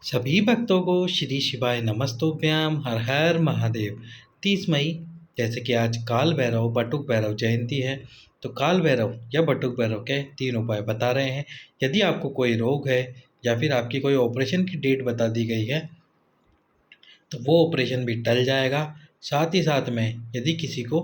सभी भक्तों को श्री शिवाय नमस्तोभ्याम हर हर महादेव। 30 मई जैसे कि आज काल भैरव बटुक भैरव जयंती है। तो काल भैरव या बटुक भैरव के 3 उपाय बता रहे हैं। यदि आपको कोई रोग है या फिर आपकी कोई ऑपरेशन की डेट बता दी गई है तो वो ऑपरेशन भी टल जाएगा। साथ ही साथ में यदि किसी को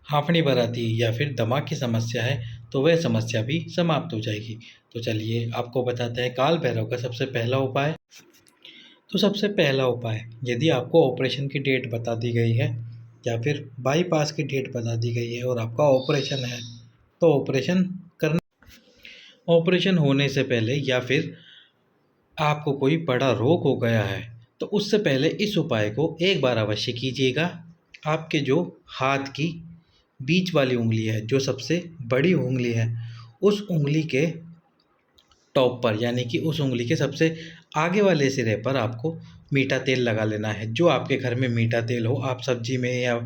हाँफनी भराती या फिर दिमाग की समस्या है तो वह समस्या भी समाप्त हो जाएगी। तो चलिए आपको बताते हैं काल भैरव का सबसे पहला उपाय। तो सबसे पहला उपाय, यदि आपको ऑपरेशन की डेट बता दी गई है या फिर बाईपास की डेट बता दी गई है और आपका ऑपरेशन है तो ऑपरेशन होने से पहले या फिर आपको कोई बड़ा रोग हो गया है तो उससे पहले इस उपाय को एक बार अवश्य कीजिएगा। आपके जो हाथ की बीच वाली उंगली है, जो सबसे बड़ी उंगली है, उस उंगली के टॉप पर यानी कि उस उंगली के सबसे आगे वाले सिरे पर आपको मीठा तेल लगा लेना है। जो आपके घर में मीठा तेल हो, आप सब्जी में या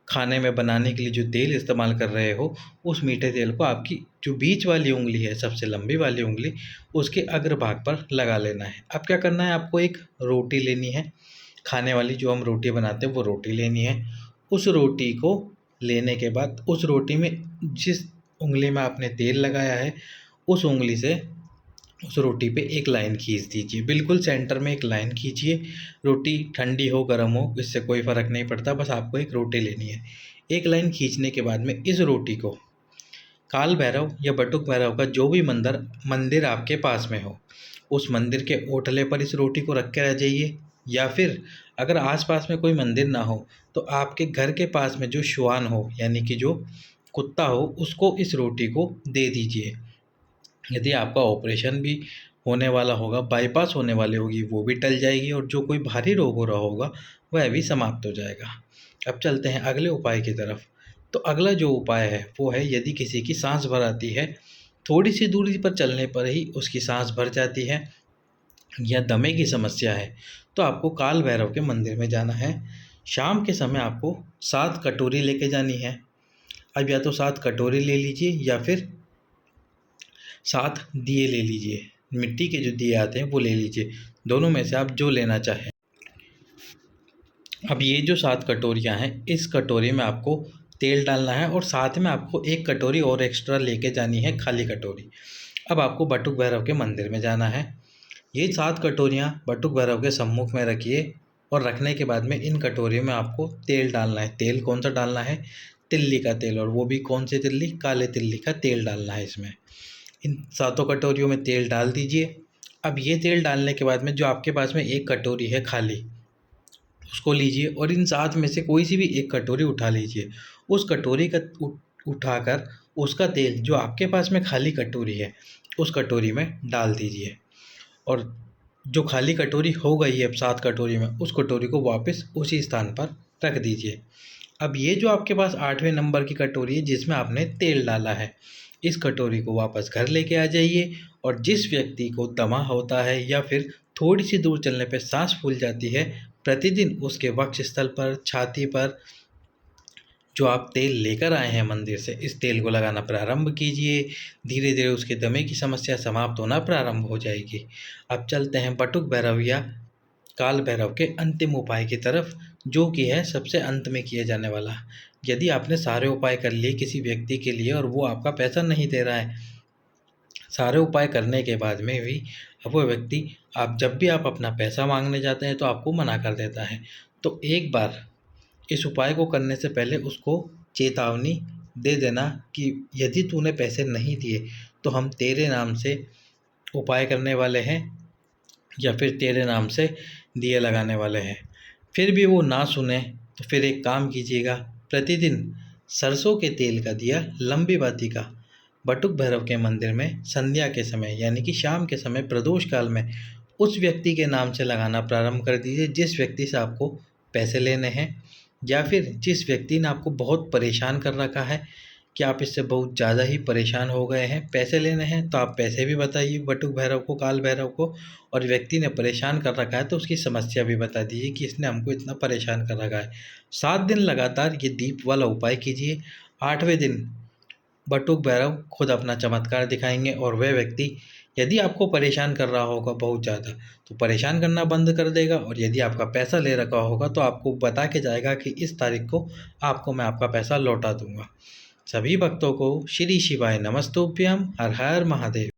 खाने में बनाने के लिए जो तेल इस्तेमाल कर रहे हो, उस मीठे तेल को आपकी जो बीच वाली उंगली है, सबसे लंबी वाली उंगली, उसके अग्रभाग पर लगा लेना है। अब क्या करना है, आपको एक रोटी लेनी है, खाने वाली जो हम रोटी बनाते हैं वो रोटी लेनी है। उस रोटी को लेने के बाद उस रोटी में जिस उंगली में आपने तेल लगाया है उस उंगली से उस रोटी पे एक लाइन खींच दीजिए। बिल्कुल सेंटर में एक लाइन खींचिए। रोटी ठंडी हो गर्म हो इससे कोई फ़र्क नहीं पड़ता, बस आपको एक रोटी लेनी है। एक लाइन खींचने के बाद में इस रोटी को काल भैरव या बटुक भैरव का जो भी मंदिर आपके पास में हो, उस मंदिर के ओटले पर इस रोटी को रख के रह जाइए। या फिर अगर आसपास में कोई मंदिर ना हो तो आपके घर के पास में जो श्वान हो यानी कि जो कुत्ता हो, उसको इस रोटी को दे दीजिए। यदि आपका ऑपरेशन भी होने वाला होगा, बाईपास होने वाली होगी, वो भी टल जाएगी और जो कोई भारी रोग हो रहा होगा वह भी समाप्त हो जाएगा। अब चलते हैं अगले उपाय की तरफ। तो अगला जो उपाय है वो है, यदि किसी की सांस भर आती है, थोड़ी सी दूरी पर चलने पर ही उसकी सांस भर जाती है या दमे की समस्या है, तो आपको काल भैरव के मंदिर में जाना है। शाम के समय आपको 7 कटोरी लेके जानी है। अब या तो 7 कटोरी ले लीजिए या फिर 7 दिए ले लीजिए। मिट्टी के जो दिए आते हैं वो ले लीजिए। दोनों में से आप जो लेना चाहें। अब ये जो 7 कटोरियाँ हैं, इस कटोरी में आपको तेल डालना है और साथ में आपको 1 कटोरी और एक्स्ट्रा लेके जानी है, खाली कटोरी। अब आपको बटुक भैरव के मंदिर में जाना है। ये 7 कटोरियाँ बटुक भैरव के सम्मुख में रखिए और रखने के बाद में इन कटोरियों में आपको तेल डालना है। तेल कौन सा डालना है? तिल्ली का तेल, और वो भी कौन सी तिल्ली? काले तिल्ली का तेल डालना है इसमें। इन 7 कटोरियों में तेल डाल दीजिए। अब ये तेल डालने के बाद में जो आपके पास में 1 कटोरी है खाली, उसको लीजिए और इन 7 में से कोई सी भी 1 कटोरी उठा लीजिए। उस कटोरी का उठाकर उसका तेल जो आपके पास में खाली कटोरी है उस कटोरी में डाल दीजिए। और जो खाली कटोरी हो गई है अब 7 कटोरी में, उस कटोरी को वापस उसी स्थान पर रख दीजिए। अब ये जो आपके पास 8वें नंबर की कटोरी है जिसमें आपने तेल डाला है, इस कटोरी को वापस घर लेके आ जाइए। और जिस व्यक्ति को दमा होता है या फिर थोड़ी सी दूर चलने पर सांस फूल जाती है, प्रतिदिन उसके वक्ष स्थल पर, छाती पर जो आप तेल लेकर आए हैं मंदिर से, इस तेल को लगाना प्रारंभ कीजिए। धीरे धीरे उसके दमे की समस्या समाप्त होना प्रारंभ हो जाएगी। अब चलते हैं बटुक भैरव या काल भैरव के अंतिम उपाय की तरफ, जो कि है सबसे अंत में किया जाने वाला। यदि आपने सारे उपाय कर लिए किसी व्यक्ति के लिए और वो आपका पैसा नहीं दे रहा है, सारे उपाय करने के बाद में भी अब वो व्यक्ति, आप जब भी आप अपना पैसा मांगने जाते हैं तो आपको मना कर देता है, तो एक बार इस उपाय को करने से पहले उसको चेतावनी दे देना कि यदि तूने पैसे नहीं दिए तो हम तेरे नाम से उपाय करने वाले हैं या फिर तेरे नाम से दिए लगाने वाले हैं। फिर भी वो ना सुने तो फिर एक काम कीजिएगा, प्रतिदिन सरसों के तेल का दिया लंबी बाती का बटुक भैरव के मंदिर में संध्या के समय यानी कि शाम के समय प्रदोष काल में उस व्यक्ति के नाम से लगाना प्रारंभ कर दीजिए जिस व्यक्ति से आपको पैसे लेने हैं, या फिर जिस व्यक्ति ने आपको बहुत परेशान कर रखा है कि आप इससे बहुत ज़्यादा ही परेशान हो गए हैं, पैसे लेने हैं तो आप पैसे भी बताइए बटुक भैरव को, काल भैरव को। और व्यक्ति ने परेशान कर रखा है तो उसकी समस्या भी बता दीजिए कि इसने हमको इतना परेशान कर रखा है। 7 दिन लगातार ये दीप वाला उपाय कीजिए। 8वें दिन बटुक भैरव खुद अपना चमत्कार दिखाएंगे और वह व्यक्ति यदि आपको परेशान कर रहा होगा बहुत ज़्यादा, तो परेशान करना बंद कर देगा, और यदि आपका पैसा ले रखा होगा तो आपको बता के जाएगा कि इस तारीख को आपको मैं आपका पैसा लौटा दूँगा। सभी भक्तों को श्री शिवाय नमस्तुभ्यम। हर हर महादेव।